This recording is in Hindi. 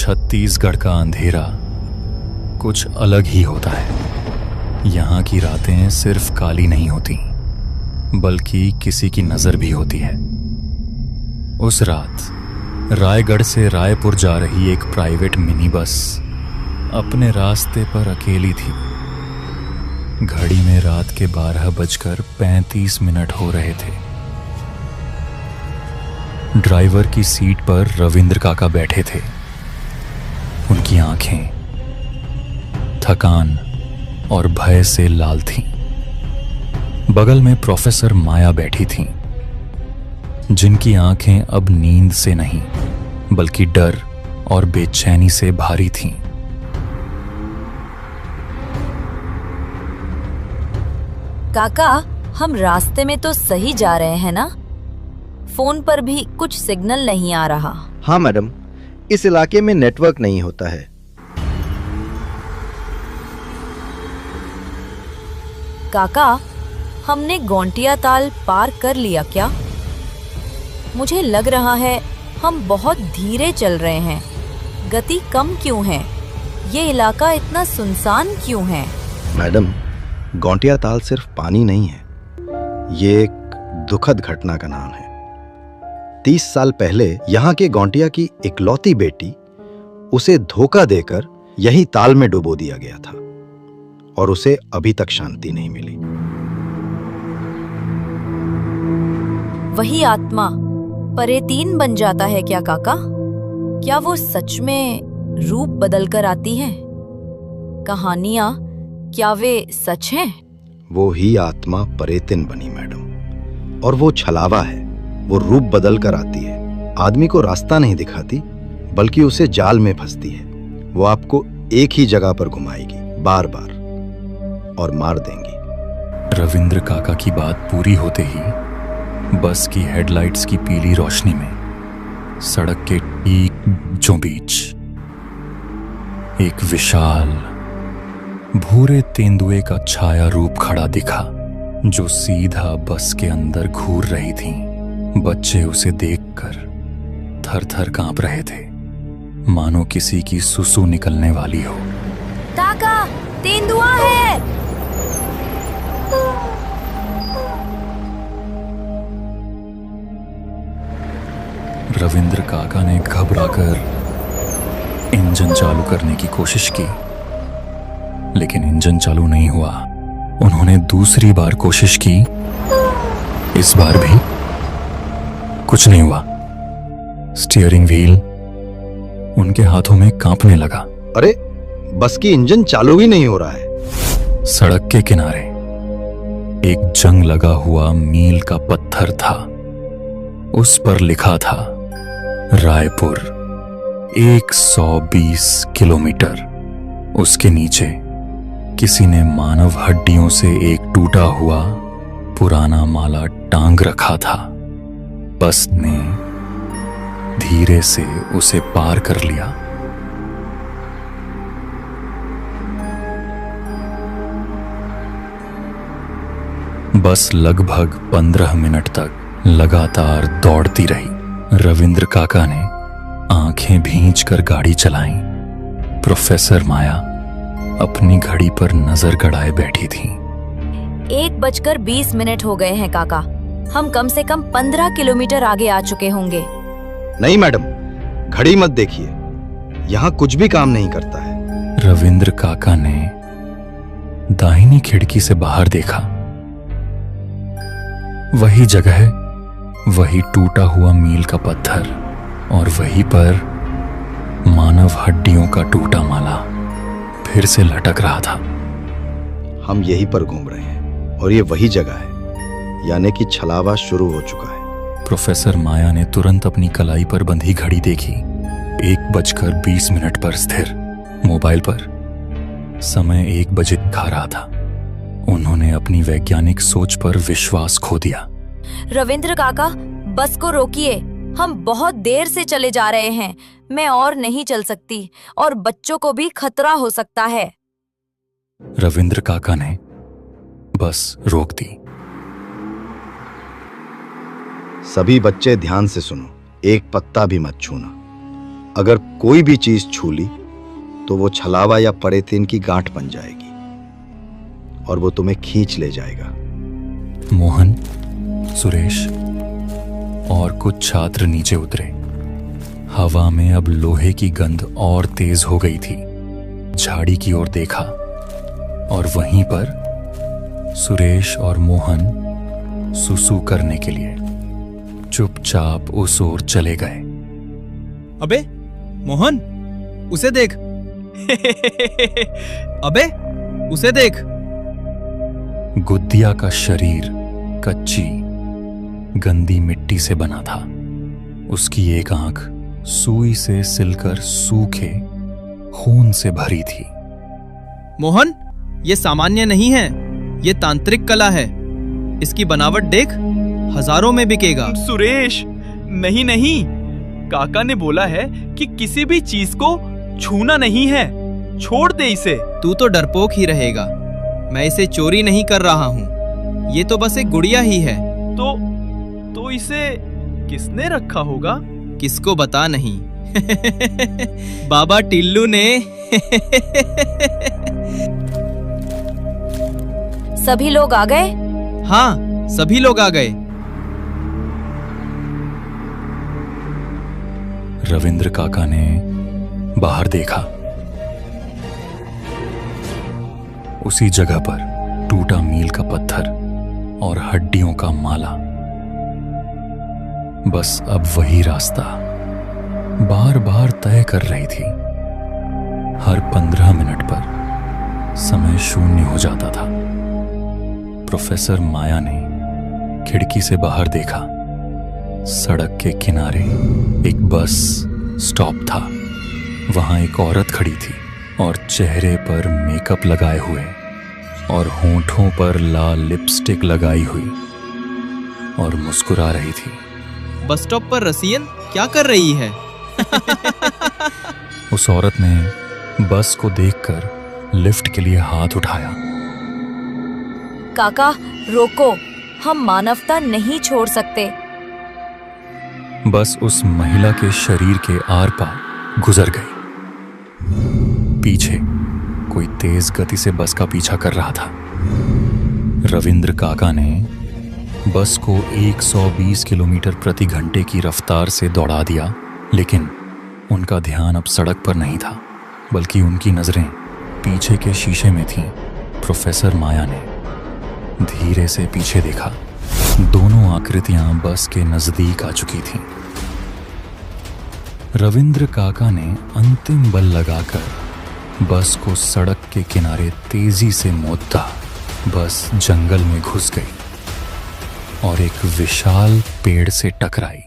छत्तीसगढ़ का अंधेरा कुछ अलग ही होता है। यहाँ की रातें सिर्फ काली नहीं होती, बल्कि किसी की नजर भी होती है। उस रात रायगढ़ से रायपुर जा रही एक प्राइवेट मिनी बस अपने रास्ते पर अकेली थी। घड़ी में रात के 12:35 हो रहे थे। ड्राइवर की सीट पर रविंद्र काका बैठे थे। उनकी आंखें थकान और भय से लाल थीं। बगल में प्रोफेसर माया बैठी थीं, जिनकी आंखें अब नींद से नहीं बल्कि डर और बेचैनी से भारी थीं। काका, हम रास्ते में तो सही जा रहे हैं ना? फोन पर भी कुछ सिग्नल नहीं आ रहा। हाँ मैडम, इस इलाके में नेटवर्क नहीं होता है। काका, हमने गोंटिया ताल पार कर लिया क्या? मुझे लग रहा है हम बहुत धीरे चल रहे हैं। गति कम क्यों है? ये इलाका इतना सुनसान क्यों है? मैडम, गोंटिया ताल सिर्फ पानी नहीं है, ये एक दुखद घटना का नाम है। 30 साल पहले यहाँ के गोंटिया की इकलौती बेटी, उसे धोखा देकर यही ताल में डुबो दिया गया था और उसे अभी तक शांति नहीं मिली। वही आत्मा परेतीन बन जाता है क्या काका? क्या वो सच में रूप बदल कर आती है? कहानियां क्या वे सच हैं? वो ही आत्मा परेतिन बनी मैडम, और वो छलावा है। वो रूप बदल कर आती है, आदमी को रास्ता नहीं दिखाती बल्कि उसे जाल में फंसती है। वो आपको एक ही जगह पर घुमाएगी बार बार और मार देंगी। रविंद्र काका की बात पूरी होते ही बस की हेडलाइट्स की पीली रोशनी में सड़क के ठीक बीचों बीच एक विशाल भूरे तेंदुए का छाया रूप खड़ा दिखा, जो सीधा बस के अंदर घूर रही थी। बच्चे उसे देखकर थर-थर कांप रहे थे, मानो किसी की सुसु निकलने वाली हो। काका, तेंदुआ है! रविंद्र काका ने घबराकर इंजन चालू करने की कोशिश की, लेकिन इंजन चालू नहीं हुआ। उन्होंने दूसरी बार कोशिश की, इस बार भी कुछ नहीं हुआ। स्टीयरिंग व्हील उनके हाथों में कांपने लगा। अरे, बस की इंजन चालू ही नहीं हो रहा है। सड़क के किनारे एक जंग लगा हुआ मील का पत्थर था। उस पर लिखा था रायपुर 120 किलोमीटर। उसके नीचे किसी ने मानव हड्डियों से एक टूटा हुआ पुराना माला टांग रखा था। बस ने धीरे से उसे पार कर लिया। बस लगभग 15 मिनट तक लगातार दौड़ती रही। रविंद्र काका ने आंखें भींचकर गाड़ी चलाई। प्रोफेसर माया अपनी घड़ी पर नजर गड़ाए बैठी थी। 1:20 हो गए हैं काका। हम कम से कम 15 किलोमीटर आगे आ चुके होंगे। नहीं मैडम, घड़ी मत देखिए, यहाँ कुछ भी काम नहीं करता है। रविंद्र काका ने दाहिनी खिड़की से बाहर देखा। वही जगह है, वही टूटा हुआ मील का पत्थर और वहीं पर मानव हड्डियों का टूटा माला फिर से लटक रहा था। हम यहीं पर घूम रहे हैं और ये वही जगह है, यानी कि छलावा शुरू हो चुका है। प्रोफेसर माया ने तुरंत अपनी कलाई पर बंधी घड़ी देखी। 1:20 पर स्थिर मोबाइल पर समय 1 बजे दिखा रहा था। उन्होंने अपनी वैज्ञानिक सोच पर विश्वास खो दिया। रविंद्र काका, बस को रोकिए। हम बहुत देर से चले जा रहे हैं। मैं और नहीं चल सकती और बच्चों को भी खतरा हो सकता है। रविंद्र काका ने बस रोक दी। सभी बच्चे ध्यान से सुनो, एक पत्ता भी मत छूना। अगर कोई भी चीज छू ली तो वो छलावा या पॉलीथीन की गांठ बन जाएगी और वो तुम्हें खींच ले जाएगा। मोहन, सुरेश और कुछ छात्र नीचे उतरे। हवा में अब लोहे की गंध और तेज हो गई थी। झाड़ी की ओर देखा और वहीं पर सुरेश और मोहन सुसु करने के लिए चुपचाप उस ओर चले गए। अबे मोहन, उसे देख। अबे उसे देख। गुद्दिया का शरीर कच्ची गंदी मिट्टी से बना था। उसकी एक आंख सुई से सिलकर सूखे खून से भरी थी। मोहन, ये सामान्य नहीं है, ये तांत्रिक कला है। इसकी बनावट देख, हजारों में बिकेगा। सुरेश, नहीं नहीं, काका ने बोला है कि किसी भी चीज को छूना नहीं है। छोड़ दे इसे। तू तो डरपोक ही रहेगा। मैं इसे चोरी नहीं कर रहा हूँ, ये तो बस एक गुड़िया ही है। तो इसे किसने रखा होगा? किसको बता नहीं। बाबा टिल्लू ने। सभी लोग आ गए? हाँ, सभी लोग आ गए। रविंद्र काका ने बाहर देखा। उसी जगह पर टूटा मील का पत्थर और हड्डियों का माला। बस अब वही रास्ता बार बार तय कर रही थी। हर 15 मिनट पर समय शून्य हो जाता था। प्रोफेसर माया ने खिड़की से बाहर देखा। सड़क के किनारे एक बस स्टॉप था। वहां एक औरत खड़ी थी और चेहरे पर मेकअप लगाए हुए और होंठों पर लाल लिपस्टिक लगाई हुई और मुस्कुरा रही थी। बस स्टॉप पर रसियन क्या कर रही है? उस औरत ने बस को देखकर लिफ्ट के लिए हाथ उठाया। काका रोको, हम मानवता नहीं छोड़ सकते। बस उस महिला के शरीर के आर पार गुजर गई। पीछे कोई तेज गति से बस का पीछा कर रहा था। रविंद्र काका ने बस को 120 किलोमीटर प्रति घंटे की रफ्तार से दौड़ा दिया, लेकिन उनका ध्यान अब सड़क पर नहीं था, बल्कि उनकी नजरें पीछे के शीशे में थीं। प्रोफेसर माया ने धीरे से पीछे देखा। दोनों आकृतियां बस के नजदीक आ चुकी थीं। रविंद्र काका ने अंतिम बल लगाकर बस को सड़क के किनारे तेजी से मोड़ता बस जंगल में घुस गई और एक विशाल पेड़ से टकराई।